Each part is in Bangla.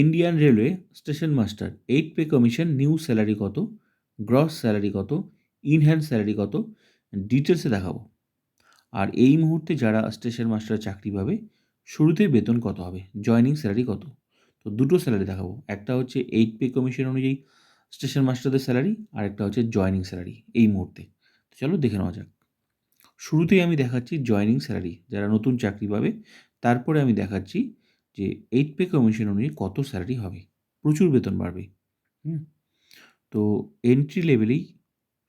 Indian railway station master 8 pay commission new salary কত, গ্রস স্যালারি কত, ইন হ্যান্ড স্যালারি কত, ডিটেলসে দেখাবো। আর এই মুহূর্তে যারা স্টেশন মাস্টার চাকরি পাবে শুরুতেই বেতন কত হবে, জয়নিং স্যালারি কত। তো দুটো স্যালারি দেখাবো, একটা হচ্ছে 8 পে কমিশন অনুযায়ী স্টেশন মাস্টারদের স্যালারি, আর একটা হচ্ছে জয়নিং স্যালারি এই মুহূর্তে। তো চলো দেখে নেওয়া যাক। শুরুতেই আমি দেখাচ্ছি জয়নিং স্যালারি, যারা নতুন চাকরি পাবে, তারপরে আমি দেখাচ্ছি যে 8 পে কমিশন অনুযায়ী কত স্যালারি হবে, প্রচুর বেতন বাড়বে। হুম তো এন্ট্রি লেভেলেই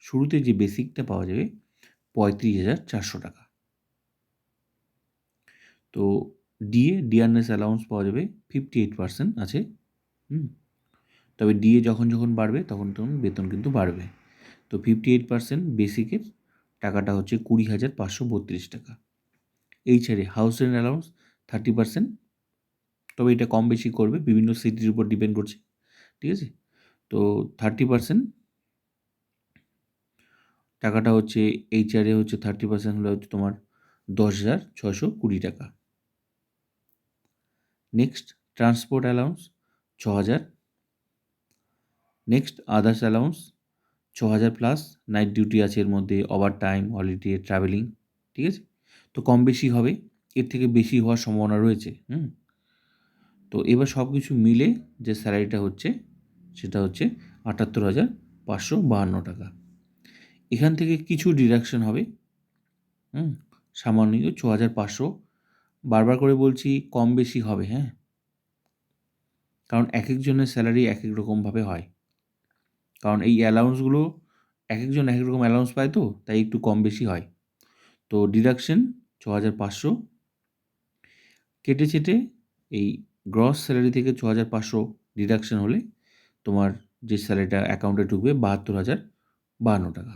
শুরুতে যে বেসিকটা পাওয়া যাবে 35,400 টাকা। তো ডিয়ারনেস অ্যালাউন্স পাওয়া যাবে 58% আছে। তবে ডিএ যখন যখন বাড়বে তখন তখন বেতন কিন্তু বাড়বে। তো 58% বেসিকের টাকাটা হচ্ছে 20,532 টাকা। এই ছেড়ে হাউস রেন্ট অ্যালাউন্স 30%, তবে এটা কম বেশি করবে, বিভিন্ন সিটির উপর ডিপেন্ড করছে, ঠিক আছে। তো 30% টাকাটা হচ্ছে এইচআরে হচ্ছে 30% হলে হচ্ছে তোমার 10,620 টাকা। Next transport allowance 6,000। Next others allowance 6,000 plus night duty আছে এর মধ্যে, ওভার টাইম, হলিডে, ট্রাভেলিং, ঠিক আছে। তো কম বেশি হবে, এর থেকে বেশি হওয়ার সম্ভাবনা রয়েছে। তো এবার সব কিছু মিলে যে স্যালারিটা হচ্ছে সেটা হচ্ছে 78,552 টাকা। এখান থেকে কিছু ডিডাকশন হবে, সামান্য 6,500। বারবার করে বলছি কম বেশি হবে, কারণ এক একজনের স্যালারি এক এক রকমভাবে হয়, কারণ এই অ্যালাউন্সগুলো এক একজন এক এক রকম অ্যালাউন্স পায়, তো তাই একটু কম বেশি হয়। তো ডিডাকশন 6,500 কেটে ছেটে এই গ্রস স্যালারি থেকে 6,500 ডিডাকশন হলে তোমার যে স্যালারিটা অ্যাকাউন্টে ঢুকবে 72,052 টাকা।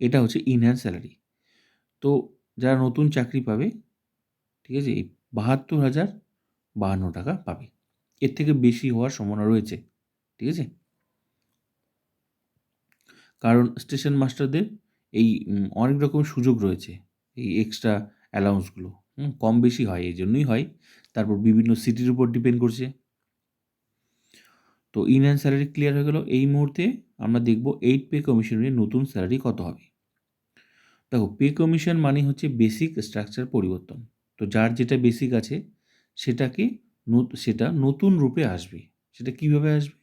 এটা হচ্ছে ইনহ্যান্ড স্যালারি। তো যারা নতুন চাকরি পাবে, ঠিক আছে, এই 72,052 টাকা পাবে, এর থেকে বেশি হওয়ার সম্ভাবনা রয়েছে, ঠিক আছে। কারণ স্টেশন মাস্টারদের এই অনেক রকম সুযোগ রয়েছে, এই এক্সট্রা অ্যালাউন্সগুলো কম বেশি হয়, এই জন্যই হয়। তারপর বিভিন্ন সিটির উপর ডিপেন্ড করছে। তো ইন হ্যান্ড স্যালারি ক্লিয়ার হয়ে গেল। এই মুহূর্তে আমরা দেখব 8 পে কমিশনের নতুন স্যালারি কত হবে। দেখো, পে কমিশন মানে হচ্ছে বেসিক স্ট্রাকচার পরিবর্তন। তো যার যেটা বেসিক আছে সেটাকে সেটা নতুন রূপে আসবে। সেটা কিভাবে আসবে,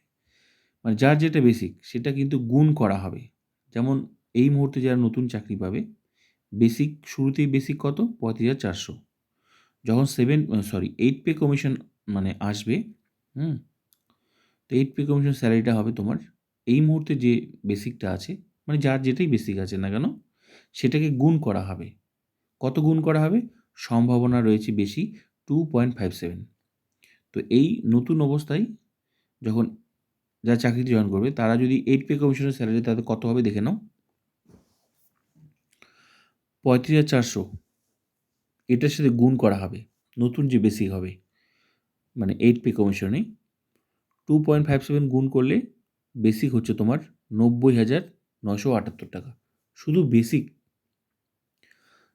মানে যার যেটা বেসিক সেটা কিন্তু গুণ করা হবে। যেমন এই মুহূর্তে যারা নতুন চাকরি পাবে, বেসিক শুরুতেই বেসিক কত, 35,400। যখন 8 পে কমিশন মানে আসবে, তো 8 পে কমিশন স্যালারিটা হবে তোমার এই মুহূর্তে যে বেসিকটা আছে, মানে যার যেটাই বেসিক আছে না কেন সেটাকে গুণ করা হবে। কত গুণ করা হবে, সম্ভাবনা রয়েছে বেশি 2.57। তো এই নতুন অবস্থায় যখন যারা চাকরিতে জয়েন করবে তারা যদি 8 পে কমিশনের স্যালারি তাদের কত হবে দেখে নাও। 35,400 এটার সাথে গুণ করা হবে নতুন যে বেসিক হবে, মানে 8 পে কমিশনে 2.57 গুণ করলে বেসিক হচ্ছে তোমার 90,978 টাকা, শুধু বেসিক।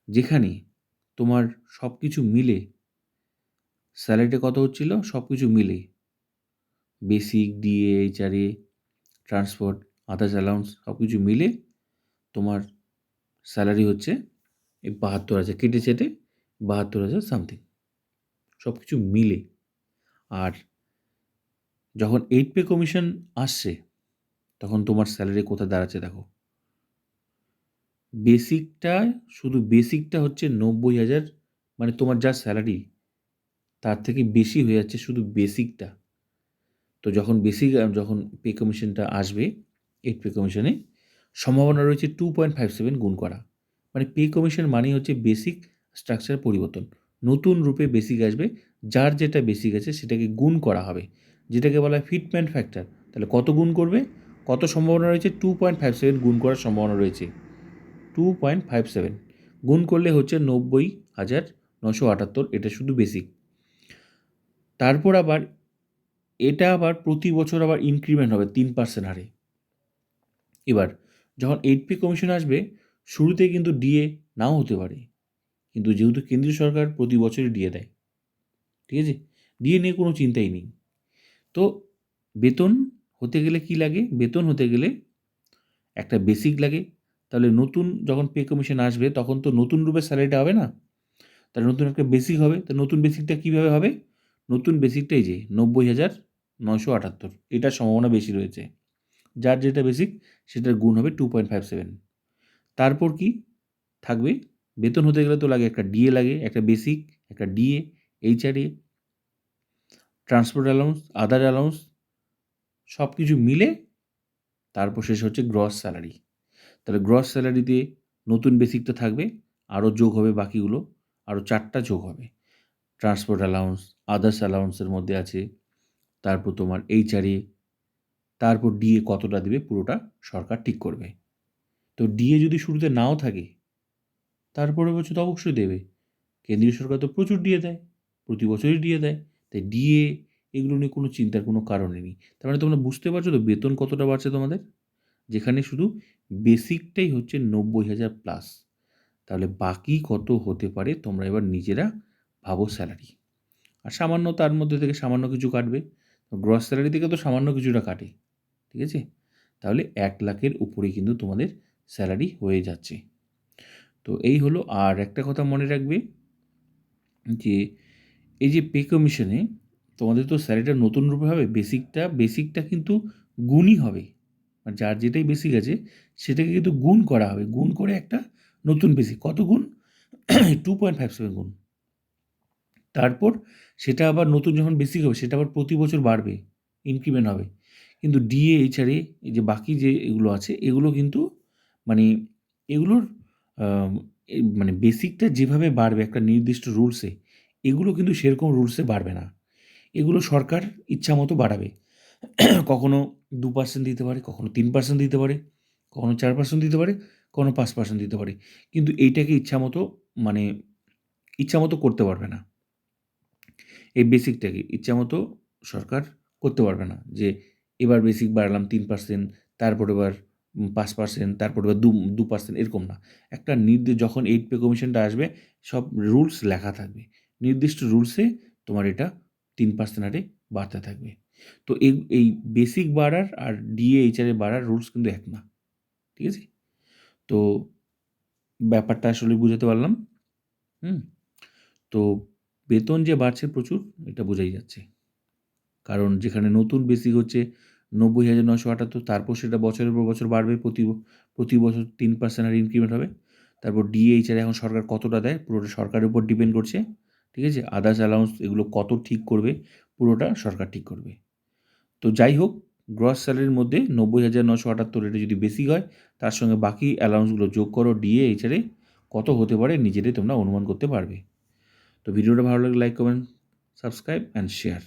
যেখানে তোমার সব কিছু মিলে স্যালারিটা কত হচ্ছিল, সব কিছু মিলে basic, DA, HRA, transport, others allowance সব কিছু মিলে তোমার স্যালারি হচ্ছে এই 72,000 কেটে চেটে 72,000 সামথিং, সব কিছু মিলে। আর যখন 8 পে কমিশন আসছে তখন তোমার স্যালারি কোথায় দাঁড়াচ্ছে দেখো। বেসিকটা, শুধু বেসিকটা হচ্ছে 90,000, মানে তোমার যা স্যালারি তার থেকে বেশি হয়ে যাচ্ছে শুধু বেসিকটা। তো যখন যখন পে কমিশনটা আসবে 8 পে কমিশনে, সম্ভাবনা রয়েছে 2.57 গুণ করা। মানে পে কমিশন মানেই হচ্ছে বেসিক স্ট্রাকচার পরিবর্তন, নতুন রূপে বেসিক আসবে, যার যেটা বেসিক আছে সেটাকে গুণ করা হবে, যেটাকে বলা হয় ফিটমেন্ট ফ্যাক্টর। তাহলে কত গুণ করবে, কত সম্ভাবনা রয়েছে, 2.57 গুণ করার সম্ভাবনা রয়েছে। 2.57 গুণ করলে হচ্ছে 90,978, এটা শুধু বেসিক। তারপর আবার এটা আবার প্রতি বছর আবার ইনক্রিমেন্ট হবে 3% হারে। এবার যখন 8 পে কমিশন আসবে শুরুতে কিন্তু ডিএ নাও হতে পারে, কিন্তু যেহেতু কেন্দ্রীয় সরকার প্রতি বছরই ডিএ দেয়, ঠিক আছে, ডিএ নিয়ে কোনো চিন্তাই নেই। তো বেতন হতে গেলে কি লাগে? বেতন হতে গেলে একটা বেসিক লাগে। তাহলে নতুন যখন পে কমিশন আসবে তখন তো নতুন রূপে স্যালারিটা হবে না। তাহলে নতুন একটা বেসিক হবে। তো নতুন বেসিকটা কীভাবে হবে? নতুন বেসিকটা এই যে ৯০,৯৭৮ এটার সম্ভাবনা বেশি রয়েছে। যার যেটা বেসিক সেটার গুণ হবে 2.57। তারপর কি থাকবে? বেতন হতে গেলে তো লাগে একটা ডিএ লাগে, একটা বেসিক, একটা ডিএ, এইচআরএ, ট্রান্সপোর্ট অ্যালাউন্স, আদার অ্যালাউন্স সব কিছু মিলে তারপর শেষ হচ্ছে গ্রস স্যালারি। তাহলে গ্রস স্যালারিতে নতুন বেসিকটা থাকবে, আরও যোগ হবে বাকিগুলো, আরও 4টা যোগ হবে। ট্রান্সপোর্ট অ্যালাউন্স, আদার্স অ্যালাউন্সের মধ্যে আছে, তারপর তোমার এইচআরএ, তারপর ডিএ কতটা দেবে পুরোটা সরকার ঠিক করবে। তো ডিএ যদি শুরুতে নাও থাকে তারপরের বছর তো অবশ্যই দেবে। কেন্দ্রীয় সরকার তো প্রচুর ডিএ দেয়, প্রতি বছরই ডিএ দেয়। তাই ডিএ এগুলো নিয়ে কোনো চিন্তার কোনো কারণই নেই। তার মানে তোমরা বুঝতে পারছো তো বেতন কতটা বাড়ছে তোমাদের? যেখানে শুধু বেসিকটাই হচ্ছে ৯০,০০০ প্লাস। তাহলে বাকি কত হতে পারে তোমরা এবার নিজেরা ভাবো স্যালারি। আর সামান্য তার মধ্যে থেকে সামান্য কিছু কাটবে। গ্রস স্যালারি থেকে তো সামান্য কিছুটা কাটে, ঠিক আছে? তাহলে ১,০০,০০০-এর উপরেই কিন্তু তোমাদের স্যালারি হয়ে যাচ্ছে। তো এই হলো। আর একটা কথা মনে রাখবে যে এই যে পে কমিশনে তোমাদের তো স্যালারিটা নতুন রূপে হবে। বেসিকটা কিন্তু গুণই হবে। আর যার যেটাই বেসিক আছে সেটাকে কিন্তু গুণ করা হবে। গুণ করে একটা নতুন বেসিক। কত গুণ? 2.57 গুণ। তারপর সেটা আবার নতুন যখন বেসিক হবে সেটা আবার প্রতি বছর বাড়বে, ইনক্রিমেন্ট হবে। কিন্তু ডিএ, এইচআরএ এই যে বাকি যে এগুলো আছে এগুলো কিন্তু মানে এগুলোর মানে বেসিকটা যেভাবে বাড়বে একটা নির্দিষ্ট রুলসে, এগুলো কিন্তু সেরকম রুলসে বাড়বে না। এগুলো সরকার ইচ্ছামতো বাড়াবে। কখনো 2% দিতে পারে, কখনো 3% দিতে পারে, কখনো 4% দিতে পারে, কখনো 5% দিতে পারে। কিন্তু এইটাকে মানে ইচ্ছামতো করতে পারবে না। এই বেসিকটাকে ইচ্ছামতো সরকার করতে পারবে না যে এবার বেসিক বাড়ালাম 3%, তারপর এবার 5%, তারপর এবার 2% এরকম না। একটা যখন 8 পে কমিশনটা আসবে সব রুলস লেখা থাকবে। নির্দিষ্ট রুলসে তোমার এটা 3% হারে বাড়তে থাকবে। তো এই বেসিক বাড়ার আর ডিএ, এইচআরএ বাড়ার রুলস কিন্তু এক না। ঠিক আছে? তো ব্যাপারটা আসলে বুঝাতে পারলাম। হুম? তো বেতন যে বাড়ছে প্রচুর এটা বোঝাই যাচ্ছে। কারণ যেখানে নতুন বেসিক হচ্ছে ৯০,৯৭৮ তারপর সেটা বছরের পর বছর বাড়বে। প্রতি বছর 3% হারে ইনক্রিমেন্ট হবে। তারপর ডিএ, এইচআরএ এখন সরকার কতটা দেয় পুরোটা সরকারের উপর ডিপেন্ড করছে। ঠিক আছে? আদার্স অ্যালাউন্স এগুলো কত ঠিক করবে পুরোটা সরকার ঠিক করবে। তো যাই হোক, গ্রস স্যালারির মধ্যে ৯০,৯৭৮ এটা যদি বেসিক হয় তার সঙ্গে বাকি অ্যালাউন্সগুলো যোগ করো, ডিএ, এইচআরএ কত হতে পারে নিজেরাই তোমরা অনুমান করতে পারবে। তো ভিডিওটা ভালো লাগলে like, comment, subscribe and share.